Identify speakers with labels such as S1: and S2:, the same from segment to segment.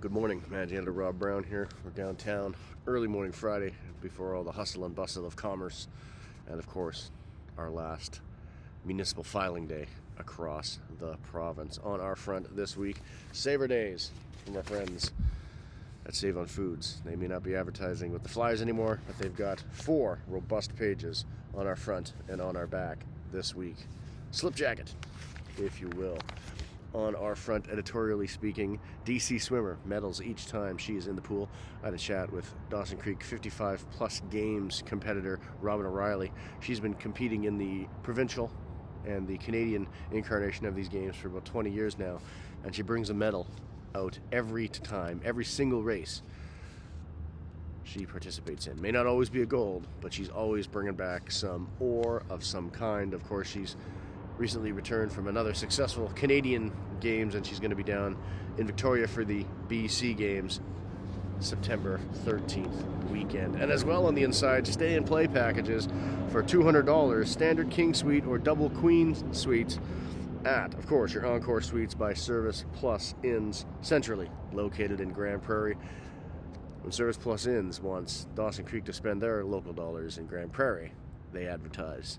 S1: Good morning, Manager Rob Brown here. We're downtown, early morning Friday, before all the hustle and bustle of commerce, and of course, our last municipal filing day across the province. On our front this week, Savor Days from our friends at Save on Foods. They may not be advertising with the flyers anymore, but they've got 4 robust pages on our front and on our back this week. Slip jacket, if you will. On our front, editorially speaking, DC swimmer medals each time she is in the pool. I had a chat with Dawson Creek 55 plus games competitor Robin O'Reilly. She's been competing in the provincial and the Canadian incarnation of these games for about 20 years now, and she brings a medal out every time, every single race she participates in. May not always be a gold, but she's always bringing back some ore of some kind. Of course, she's recently returned from another successful Canadian Games, and she's going to be down in Victoria for the BC Games September 13th weekend. And as well on the inside, stay and play packages for $200, standard king suite or double queen suites at, of course, your Encore Suites by Service Plus Inns, centrally located in Grand Prairie. When Service Plus Inns wants Dawson Creek to spend their local dollars in Grand Prairie, they advertise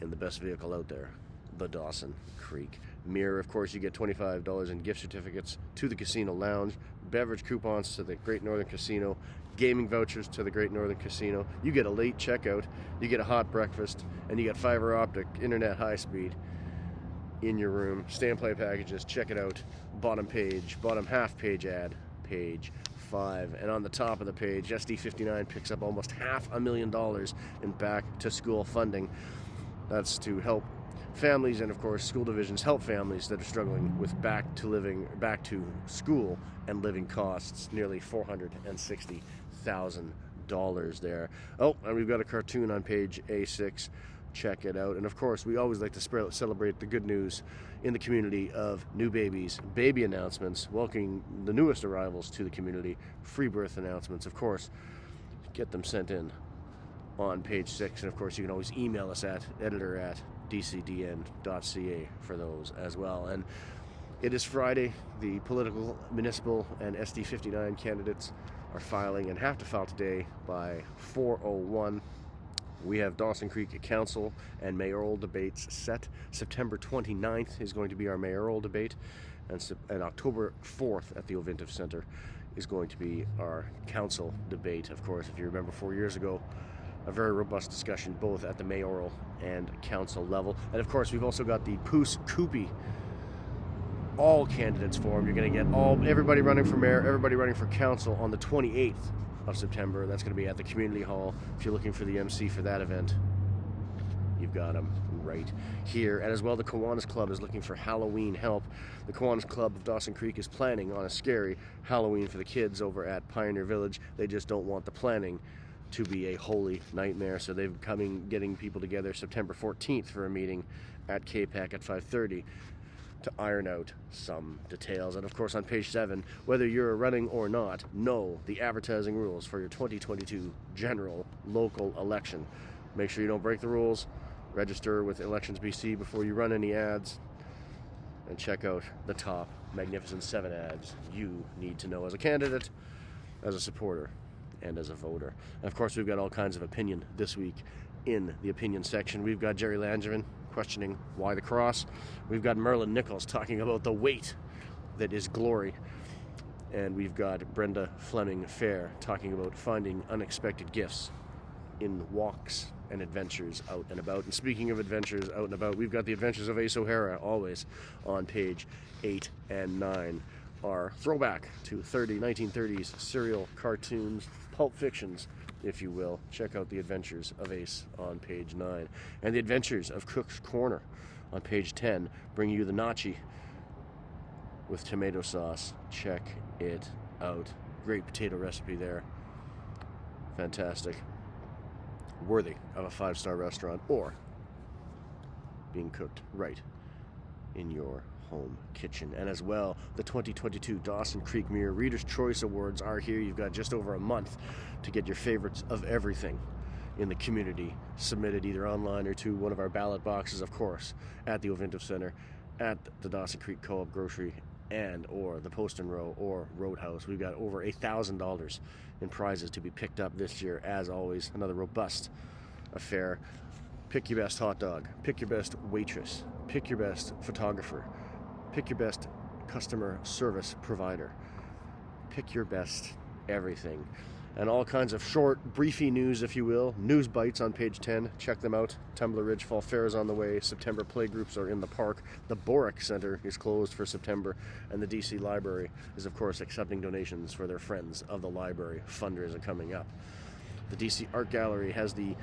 S1: in the best vehicle out there, the Dawson Creek Mirror. Of course, you get $25 in gift certificates to the casino lounge, beverage coupons to the Great Northern Casino, gaming vouchers to the Great Northern Casino. You get a late checkout, you get a hot breakfast, and you get fiber optic internet high speed in your room. Stay and play packages, check it out. Bottom page, bottom half page ad, page 5. And on the top of the page, SD59 picks up almost $500,000 in back to school funding. That's to help families, and of course school divisions help families that are struggling with back to school and living costs. Nearly $460,000 there. Oh, and we've got a cartoon on page A6. Check it out. And of course, we always like to celebrate the good news in the community of new babies, baby announcements, welcoming the newest arrivals to the community, free birth announcements. Of course, get them sent in on page 6, and of course you can always email us at editor@dcdn.ca for those as well. And it is Friday. The political, municipal, and SD59 candidates are filing and have to file today by 4:01. We have Dawson Creek Council and Mayoral debates set. September 29th is going to be our Mayoral debate, and October 4th at the Ovintiv Center is going to be our council debate. Of course, if you remember 4 years ago, a very robust discussion both at the mayoral and council level. And of course, we've also got the Poos Coopy all candidates forum. You're going to get everybody running for mayor, everybody running for council on the 28th of September. That's going to be at the community hall. If you're looking for the MC for that event, you've got them right here. And as well, the Kiwanis Club is looking for Halloween help. The Kiwanis Club of Dawson Creek is planning on a scary Halloween for the kids over at Pioneer Village. They just don't want the planning to be a holy nightmare, so they've getting people together September 14th for a meeting at KPAC at 5:30 to iron out some details. And of course, on page 7, whether you're running or not, know the advertising rules for your 2022 general local election. Make sure you don't break the rules. Register with Elections BC before you run any ads, and check out the top magnificent 7 ads you need to know as a candidate, as a supporter, and as a voter. And of course, we've got all kinds of opinion this week in the opinion section. We've got Jerry Langevin questioning why the cross. We've got Merlin Nichols talking about the weight that is glory. And we've got Brenda Fleming Fair talking about finding unexpected gifts in walks and adventures out and about. And speaking of adventures out and about, we've got the Adventures of Ace O'Hara always on page 8 and 9. Our throwback to 1930s serial cartoons, pulp fictions, if you will. Check out the Adventures of Ace on page 9. And the Adventures of Cook's Corner on page 10 bring you the nachi with tomato sauce. Check it out. Great potato recipe there. Fantastic. Worthy of a 5-star restaurant, or being cooked right in your home kitchen. And as well, the 2022 Dawson Creek Mirror Reader's Choice Awards are here. You've got just over a month to get your favorites of everything in the community submitted either online or to one of our ballot boxes, of course, at the Ovintiv Center, at the Dawson Creek Co-op Grocery and or the Post and Row or Roadhouse. We've got over $1,000 in prizes to be picked up this year. As always, another robust affair. Pick your best hot dog, pick your best waitress, pick your best photographer, pick your best customer service provider, pick your best everything. And all kinds of short, briefy news, if you will. News bites on page 10. Check them out. Tumbler Ridge Fall Fair is on the way. September playgroups are in the park. The Boric Center is closed for September. And the DC Library is, of course, accepting donations for their Friends of the Library fundraiser coming up. The DC Art Gallery has the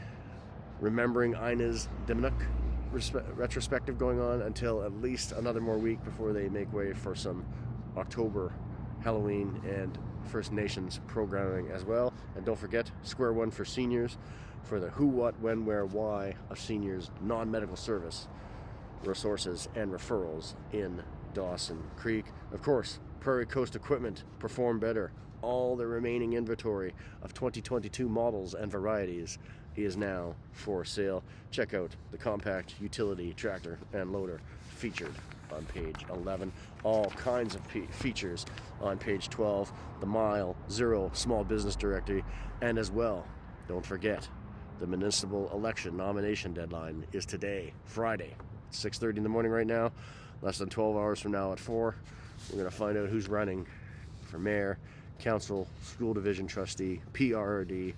S1: Remembering Inez Dimnuk retrospective going on until at least another more week before they make way for some October Halloween and First Nations programming as well. And don't forget, Square One for seniors for the who, what, when, where, why of seniors non-medical service resources and referrals in Dawson Creek. Of course, Prairie Coast Equipment, Perform Better. All the remaining inventory of 2022 models and varieties is now for sale. Check out the compact utility tractor and loader featured on page 11. All kinds of features on page 12. The Mile Zero Small Business Directory. And as well, don't forget, the municipal election nomination deadline is today, Friday. It's 6:30 in the morning right now. Less than 12 hours from now at 4. We're going to find out who's running for mayor, council, school division trustee, PRD,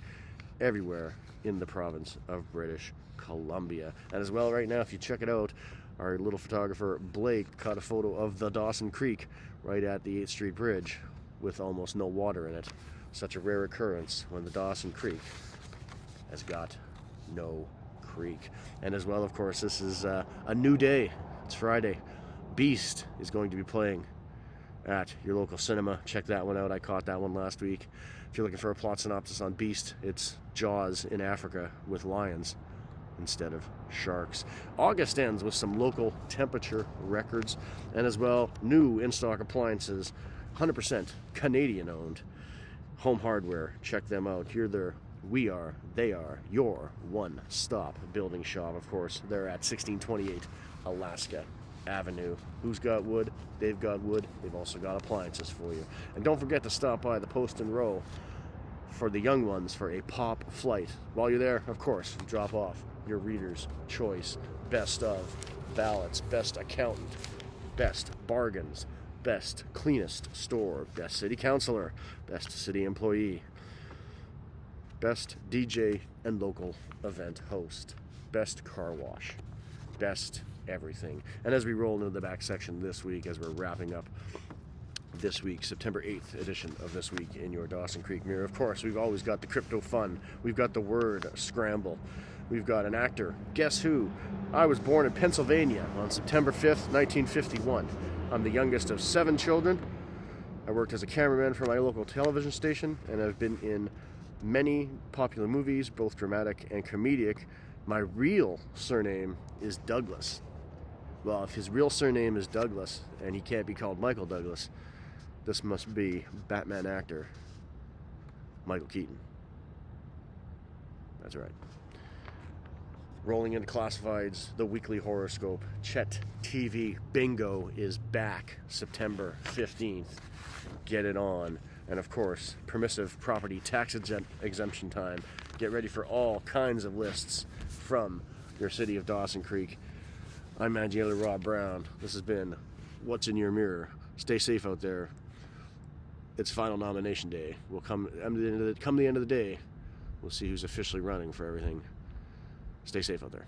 S1: everywhere in the province of British Columbia. And as well, right now, if you check it out, our little photographer Blake caught a photo of the Dawson Creek right at the 8th Street Bridge with almost no water in it. Such a rare occurrence when the Dawson Creek has got no creek. And as well, of course, this is a new day. It's Friday. Beast is going to be playing at your local cinema. Check that one out. I caught that one last week. If you're looking for a plot synopsis on Beast, it's Jaws in Africa with lions instead of sharks. August ends with some local temperature records, and as well, new in-stock appliances, 100% Canadian owned. Home Hardware, check them out. We are, they are your one-stop building shop. Of course, they're at 1628 Alaska Avenue. Who's got wood? They've got wood. They've also got appliances for you. And don't forget to stop by the Post and Row for the young ones for a pop flight. While you're there, of course, drop off your Reader's Choice best of ballots, best accountant, best bargains, best cleanest store, best city councilor, best city employee, best DJ and local event host, best car wash, best everything. And as we roll into the back section this week, as we're wrapping up this week, September 8th edition of This Week in Your Dawson Creek Mirror, of course, we've always got the crypto fun. We've got the word scramble. We've got an actor. Guess who? I was born in Pennsylvania on September 5th, 1951. I'm the youngest of 7 children. I worked as a cameraman for my local television station, and I've been in many popular movies, both dramatic and comedic. My real surname is Douglas. Well, if his real surname is Douglas, and he can't be called Michael Douglas, this must be Batman actor Michael Keaton. That's right. Rolling into classifieds, the weekly horoscope. Chet TV Bingo is back September 15th. Get it on. And of course, permissive property tax exemption time. Get ready for all kinds of lists from your city of Dawson Creek. I'm Angela Rob Brown. This has been What's in Your Mirror. Stay safe out there. It's final nomination day. We'll come the end of the day. We'll see who's officially running for everything. Stay safe out there.